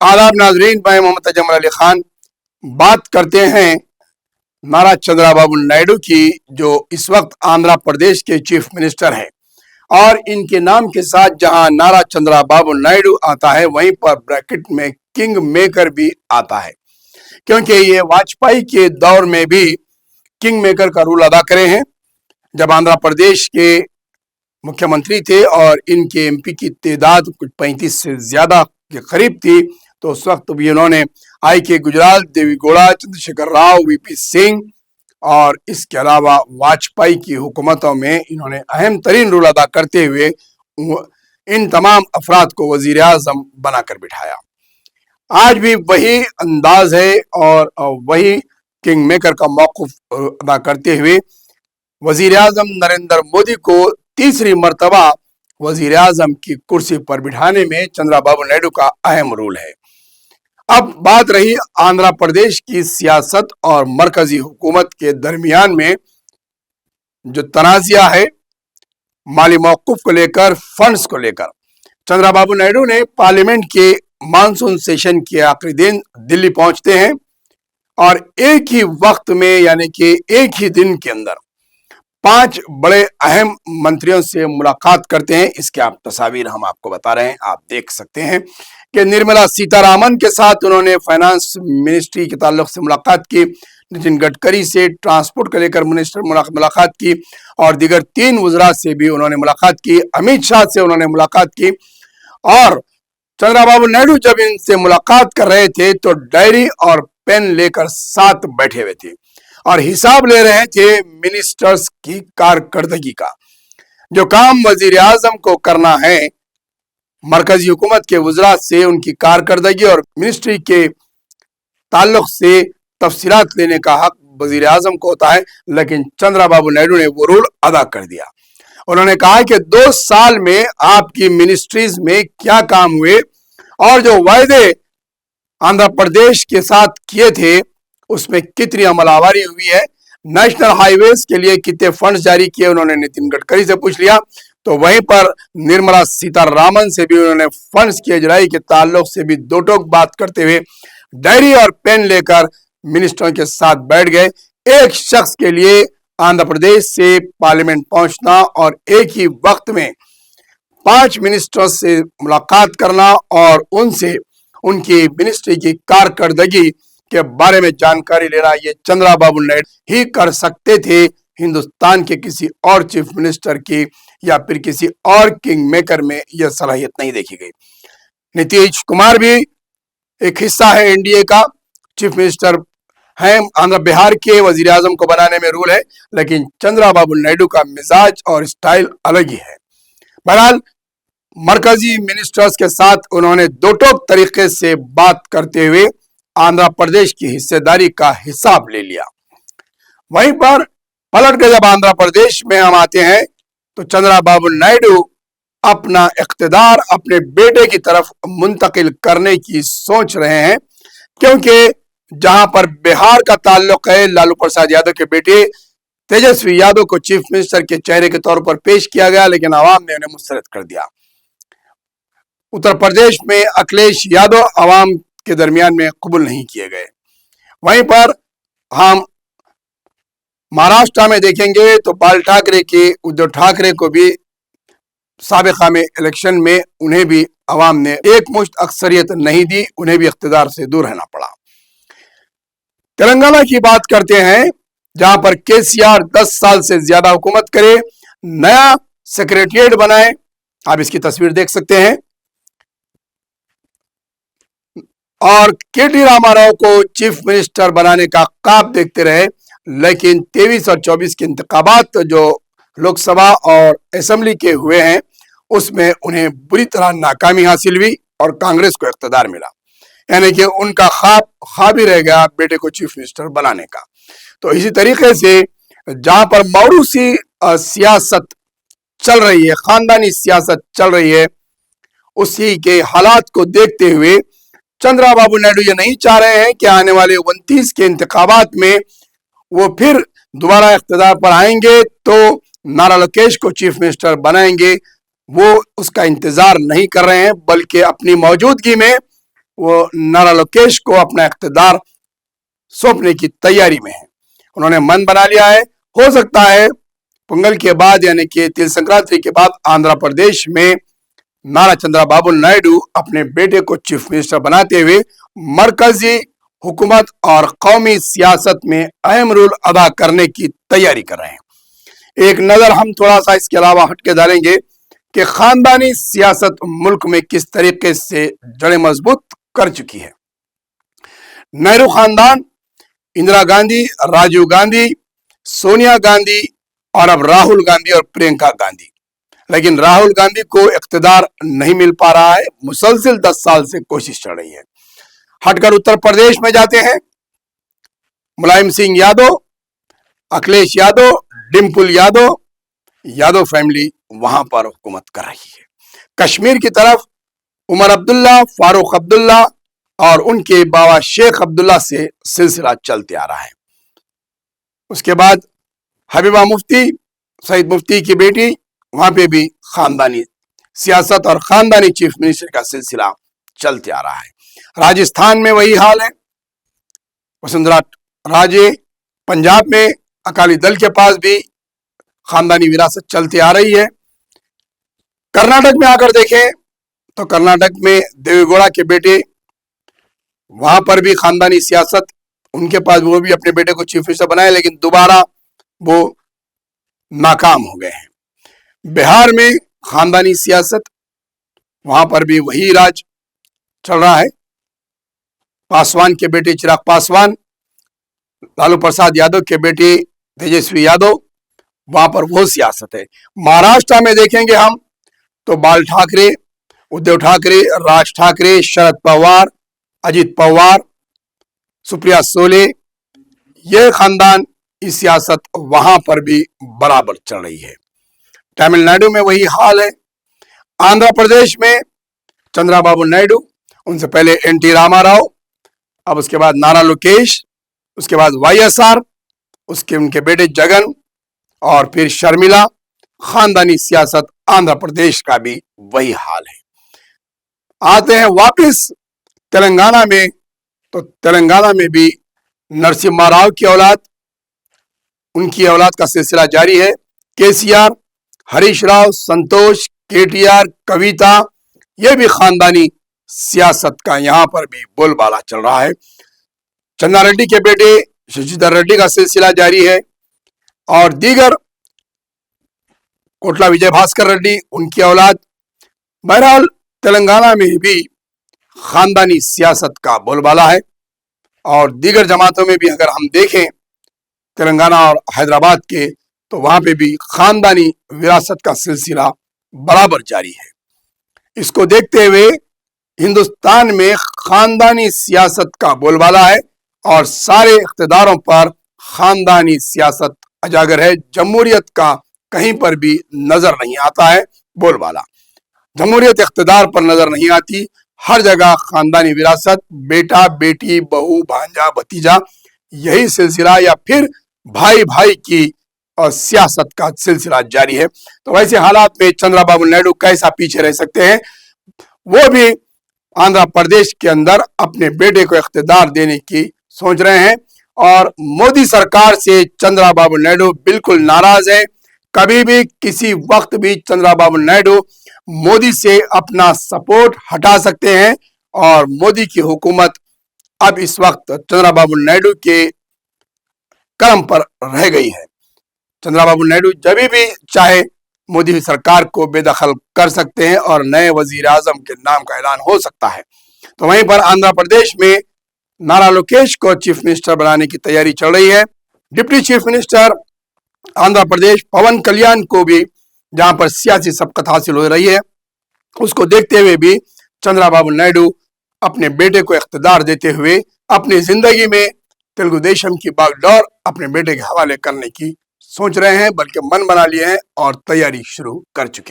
आदाब नाजरीन, मैं मोहम्मद तजम्मुल अली खान बात करते हैं नारा चंद्रबाबू नायडू की, जो इस वक्त आंध्र प्रदेश के चीफ मिनिस्टर हैं। और इनके नाम के साथ जहां नारा चंद्रबाबू नायडू आता है, वहीं पर ब्रैकेट में किंग मेकर भी आता है, क्योंकि ये वाजपेयी के दौर में भी किंग मेकर का रोल अदा करे हैं। जब आंध्र प्रदेश के मुख्यमंत्री थे और इनके एमपी की तादाद कुछ 35 से ज्यादा के करीब थी, तो उस वक्त भी इन्होंने आई के गुजराल, देवीगौड़ा, चंद्रशेखर राव, वीपी सिंह और इसके अलावा वाजपेयी की हुकूमतों में इन्होंने अहम तरीन रोल अदा करते हुए इन तमाम अफराद को वजीर आजम बनाकर बिठाया। आज भी वही अंदाज है और वही किंग मेकर का मौक़िफ़ अदा करते हुए वजीर आजम नरेंद्र मोदी को तीसरी मर्तबा वजीर आजम की कुर्सी पर बिठाने में चंद्रबाबू नायडू का अहम रोल है। अब बात रही आंध्र प्रदेश की सियासत और मरकजी हुकूमत के दरमियान में जो तनाज़ा है माली मौक़िफ़ को लेकर, फंड्स को लेकर। चंद्रबाबू नायडू ने पार्लियामेंट के मानसून सेशन के आखिरी दिन दिल्ली पहुंचते हैं और एक ही वक्त में, यानी कि एक ही दिन के अंदर 5 बड़े अहम मंत्रियों से मुलाकात करते हैं। इसके आप तस्वीर हम आपको बता रहे हैं, आप देख सकते हैं कि निर्मला सीतारामन के साथ उन्होंने फाइनेंस मिनिस्ट्री के ताल्लुक से मुलाकात की, नितिन गडकरी से ट्रांसपोर्ट को लेकर मिनिस्टर मुलाकात की और दीगर 3 वज़रा से भी उन्होंने मुलाकात की, अमित शाह से उन्होंने मुलाकात की। और चंद्रबाबू नायडू जब इनसे मुलाकात कर रहे थे तो डायरी और पेन लेकर साथ बैठे हुए थे और हिसाब ले रहे थे मिनिस्टर्स की कारकर्दगी का। जो काम वजीर आजम को करना है, मरकजी हुकूमत के वज़रा से उनकी कारकर्दगी और मिनिस्ट्री के ताल्लुक से तफसीलात लेने का हक वजीर आजम को होता है, लेकिन चंद्रबाबू नायडू ने वो रोल अदा कर दिया। उन्होंने कहा कि 2 साल में आपकी मिनिस्ट्रीज में क्या काम हुए और जो वायदे आंध्र प्रदेश के साथ किए थे उसमें कितनी अमलावरी हुई है, नेशनल हाईवेज के लिए कितने फंड्स जारी किए, उन्होंने नितिन गडकरी से पूछ लिया। तो वहीं पर निर्मला सीतारामन से भी उन्होंने फंड्स की अजराई के ताल्लुक से भी दो टोक बात करते हुए डायरी और पेन लेकर मिनिस्टरों के साथ बैठ गए। एक शख्स के लिए आंध्र प्रदेश से पार्लियामेंट पहुंचना और एक ही वक्त में 5 मिनिस्टर्स से मुलाकात करना और उनसे उनकी मिनिस्ट्री की कारकर्दगी के बारे में जानकारी लेना, ये चंद्रबाबू नायडू ही कर सकते थे। हिंदुस्तान के किसी और चीफ मिनिस्टर की या फिर किसी और किंग मेकर में यह सलाहियत नहीं देखी गई। नीतीश कुमार भी एक हिस्सा है एनडीए का, चीफ मिनिस्टर हैं, आंध्र बिहार के वजीर आजम को बनाने में रूल है, लेकिन चंद्रबाबू नायडू का मिजाज और स्टाइल अलग ही है। बहरहाल मरकजी मिनिस्टर्स के साथ उन्होंने दो टोक तरीके से बात करते हुए आंध्र प्रदेश की हिस्सेदारी का हिसाब ले लिया। वहीं पर पलट के जब आंध्र प्रदेश में हम आते हैं तो चंद्रबाबू नायडू अपना इख्तिदार अपने बेटे की तरफ मुंतकिल करने की सोच रहे हैं, क्योंकि जहां पर बिहार का ताल्लुक है, लालू प्रसाद यादव के बेटे तेजस्वी यादव को चीफ मिनिस्टर के चेहरे के तौर पर पेश किया गया, लेकिन आवाम ने उन्हें मुस्तरद कर दिया। उत्तर प्रदेश में अखिलेश यादव आवाम के दरमियान में कबूल नहीं किए गए। वहीं पर हम महाराष्ट्र में देखेंगे तो बाल ठाकरे के उद्धव ठाकरे को भी साबिका में इलेक्शन में उन्हें भी आवाम ने एक मुश्त अक्सरियत नहीं दी, उन्हें भी इख्तिदार से दूर रहना पड़ा। तेलंगाना की बात करते हैं, जहां पर केसीआर 10 साल से ज्यादा हुकूमत करे, नया सेक्रेटरिएट बनाए। आप इसकी तस्वीर देख सकते हैं। और केटी रामाराव को चीफ मिनिस्टर बनाने का ख्वाब देखते रहे, लेकिन 23 और 24 के इंतखाबात जो लोकसभा और असेंबली के हुए हैं उसमें उन्हें बुरी तरह नाकामी हासिल हुई और कांग्रेस को इख्तिदार मिला, यानी कि उनका ख्वाब ही रह गया बेटे को चीफ मिनिस्टर बनाने का। तो इसी तरीके से जहां पर मौरूसी सियासत चल रही है, खानदानी सियासत चल रही है, उसी के हालात को देखते हुए चंद्रबाबू नायडू ये नहीं चाह रहे हैं कि आने वाले 29 के इंतखाबात में वो फिर दोबारा इख्तिदार पर आएंगे तो नारा लोकेश को चीफ मिनिस्टर बनाएंगे। वो उसका इंतजार नहीं कर रहे हैं, बल्कि अपनी मौजूदगी में वो नारा लोकेश को अपना इख्तिदार सौंपने की तैयारी में है। उन्होंने मन बना लिया है, हो सकता है पोंगल के बाद यानी कि तिल संक्रांति के बाद आंध्र प्रदेश में नारा चंद्रबाबू नायडू अपने बेटे को चीफ मिनिस्टर बनाते हुए मरकजी हुकूमत और कौमी सियासत में अहम रोल अदा करने की तैयारी कर रहे हैं। एक नजर हम थोड़ा सा इसके अलावा हटके डालेंगे कि खानदानी सियासत मुल्क में किस तरीके से जड़ें मजबूत कर चुकी है। नेहरू खानदान, इंदिरा गांधी, राजीव गांधी, सोनिया गांधी और अब राहुल गांधी और प्रियंका गांधी, लेकिन राहुल गांधी को इख्तिदार नहीं मिल पा रहा है। मुसलसिल 10 साल से कोशिश चल रही है। हटकर उत्तर प्रदेश में जाते हैं, मुलायम सिंह यादव, अखिलेश यादव, डिम्पल यादव, यादव फैमिली वहां पर हुकूमत कर रही है। कश्मीर की तरफ उमर अब्दुल्ला, फारूक अब्दुल्ला और उनके बाबा शेख अब्दुल्ला से सिलसिला चलते आ रहा है। उसके बाद हबीबा मुफ्ती, सईद मुफ्ती की बेटी, वहां पे भी खानदानी सियासत और खानदानी चीफ मिनिस्टर का सिलसिला चलते आ रहा है। राजस्थान में वही हाल है, वसुंधरा राजे। पंजाब में अकाली दल के पास भी खानदानी विरासत चलती आ रही है। कर्नाटक में आकर देखें तो कर्नाटक में देवेगौड़ा के बेटे, वहां पर भी खानदानी सियासत उनके पास, वो भी अपने बेटे को चीफ मिनिस्टर बनाए, लेकिन दोबारा वो नाकाम हो गए हैं। बिहार में खानदानी सियासत, वहां पर भी वही राज चल रहा है। पासवान के बेटे चिराग पासवान, लालू प्रसाद यादव के बेटे तेजस्वी यादव, वहां पर वो सियासत है। महाराष्ट्र में देखेंगे हम तो बाल ठाकरे, उद्धव ठाकरे, राज ठाकरे, शरद पवार, अजित पवार, सुप्रिया सोले, ये खानदान की सियासत वहां पर भी बराबर चल रही है। तमिलनाडु में वही हाल है। आंध्र प्रदेश में चंद्रबाबू नायडू, उनसे पहले एनटी रामाराव, अब उसके बाद नारा लोकेश, उसके बाद वाईएसआर, उसके उनके बेटे जगन और फिर शर्मिला। खानदानी सियासत आंध्र प्रदेश का भी वही हाल है। आते हैं वापस तेलंगाना में, तो तेलंगाना में भी नरसिम्हा राव की औलाद, उनकी औलाद का सिलसिला जारी है। केसीआर, हरीश राव, संतोष, केटीआर, कविता, यह भी खानदानी सियासत का यहां पर भी बोलबाला चल रहा है। चन्ना रेड्डी के बेटे शशिधर रेड्डी का सिलसिला जारी है और दीगर कोटला विजय भास्कर रेड्डी, उनकी औलाद। बहरहाल तेलंगाना में भी खानदानी सियासत का बोलबाला है और दीगर जमातों में भी अगर हम देखें तेलंगाना और हैदराबाद के, तो वहां पे भी खानदानी विरासत का सिलसिला बराबर जारी है। इसको देखते हुए हिंदुस्तान में खानदानी सियासत का बोलबाला है और सारे इख्तिदारों पर खानदानी सियासत अजागर है। जमहूरियत का कहीं पर भी नजर नहीं आता है बोलबाला। जमहूरियत इख्तिदार पर नजर नहीं आती, हर जगह खानदानी विरासत, बेटा बेटी, बहू, भांजा, भतीजा, यही सिलसिला या फिर भाई भाई की और सियासत का सिलसिला जारी है। तो वैसे हालात में चंद्रबाबू नायडू कैसा पीछे रह सकते हैं? वो भी आंध्र प्रदेश के अंदर अपने बेटे को इख्तिदार देने की सोच रहे हैं और मोदी सरकार से चंद्रबाबू नायडू बिल्कुल नाराज है। कभी भी किसी वक्त भी चंद्रबाबू नायडू मोदी से अपना सपोर्ट हटा सकते हैं और मोदी की हुकूमत अब इस वक्त चंद्रबाबू नायडू के कर्म पर रह गई है। चंद्रबाबू नायडू जब भी चाहे मोदी सरकार को बेदखल कर सकते हैं और नए वजीर आजम के नाम का ऐलान हो सकता है। तो वहीं पर आंध्र प्रदेश में नारा लोकेश को चीफ मिनिस्टर बनाने की तैयारी चल रही है। Deputy chief minister Andhra Pradesh पवन कल्याण को भी जहां पर सियासी सबकत हासिल हो रही है, उसको देखते हुए भी चंद्रबाबू नायडू अपने बेटे को इख्तिदार देते हुए अपनी जिंदगी में तेलुगु देशम की बागडोर अपने बेटे के हवाले करने की सोच रहे हैं, बल्कि मन बना लिए हैं और तैयारी शुरू कर चुके हैं।